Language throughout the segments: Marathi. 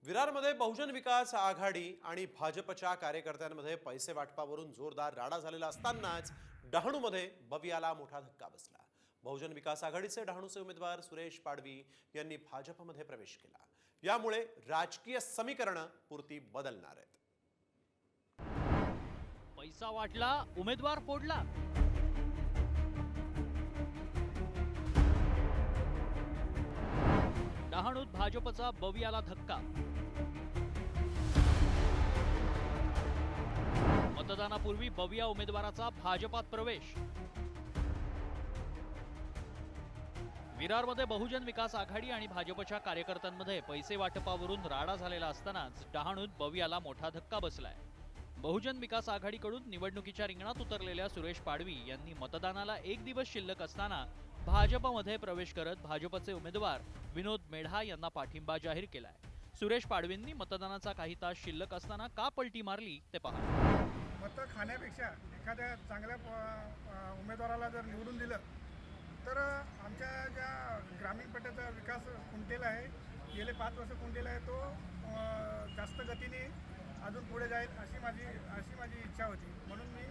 विरारमध्ये बहुजन विकास आघाडी आणि भाजपच्या कार्यकर्त्यांमध्ये पैसे वाटपावरून जोरदार राडा झालेला असतानाच डहाणूमध्ये भव्याला मोठा धक्का बसला। बहुजन विकास आघाडीचे डहाणूचे उमेदवार सुरेश पाडवी यांनी भाजपमध्ये प्रवेश केला। यामुळे राजकीय समीकरण पुरती बदलणार आहेत। पैसा वाटला, उमेदवार फोडला। डहाणूत भाजपचा भव्याला धक्का। मतदानापूर्वी भव्या उमेदवाराचा भाजपात प्रवेश। विरारमध्ये बहुजन विकास आघाडी आणि भाजपच्या कार्यकर्त्यांमध्ये पैसे वाटपावरून राडा झालेला असतानाच डहाणूत भव्याला मोठा धक्का बसलाय। बहुजन विकास आघाडीकडून निवडणुकीच्या रिंगणात उतरलेल्या सुरेश पाडवी यांनी मतदानाला एक दिवस शिल्लक असताना भाजपमध्ये प्रवेश करत भाजपचे उमेदवार विनोद मेढा यांना पाठिंबा जाहीर केलाय। सुरेश पाडवींनी मतदानाचा काही तास शिल्लक असताना का पलटी मारली ते पहा। मतं खाण्यापेक्षा एखाद्या चांगल्या उमेदवाराला जर निवडून दिलं तर आमच्या ज्या ग्रामीण पट्ट्याचा विकास खुंटलेला आहे, गेले 5 वर्ष खुंटलेला आहे, तो जास्त गतीने अजून पुढे जाईल अशी माझी इच्छा होती। म्हणून मी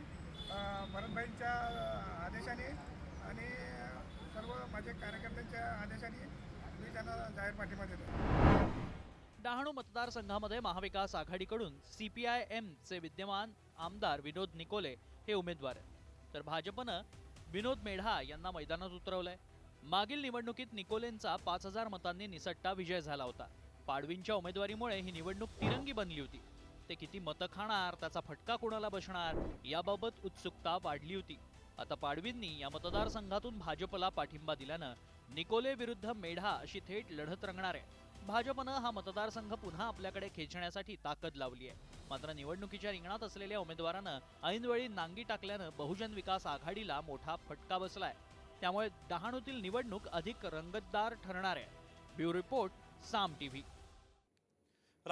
भरतभाईंच्या आदेशाने आणि सर्व माझ्या कार्यकर्त्यांच्या आदेशाने मी त्यांना जाहीर पाठिंबा देतो। डहाणू मतदारसंघामध्ये महाविकास आघाडीकडून CPIM चे विद्यमान आमदार विनोद निकोले हे उमेदवार आहेत, तर भाजपनं विनोद मेढा यांना मैदानात उतरवलंय। मागील निवडणुकीत निकोलेंचा 5000 मतांनी निसटता विजय झाला होता। पाडवींच्या उमेदवारीमुळे ही निवडणूक तिरंगी बनली होती। ते किती मतं खाणार, त्याचा फटका कोणाला बसणार याबाबत उत्सुकता वाढली होती। आता पाडवींनी या मतदारसंघातून भाजपला पाठिंबा दिल्यानं निकोले विरुद्ध मेढा अशी थेट लढत रंगणार आहे। भाजपनं हा मतदारसंघ पुन्हा आपल्याकडे खेचण्यासाठी ताकद लावली आहे। मात्र निवडणुकीच्या रिंगणात असलेल्या उमेदवारानं ऐनवेळी नांगी टाकल्यानं बहुजन विकास आघाडीला मोठा फटका बसलाय। त्यामुळे डहाणूतील निवडणूक अधिक रंगतदार ठरणार आहे। ब्युरो रिपोर्ट, साम TV।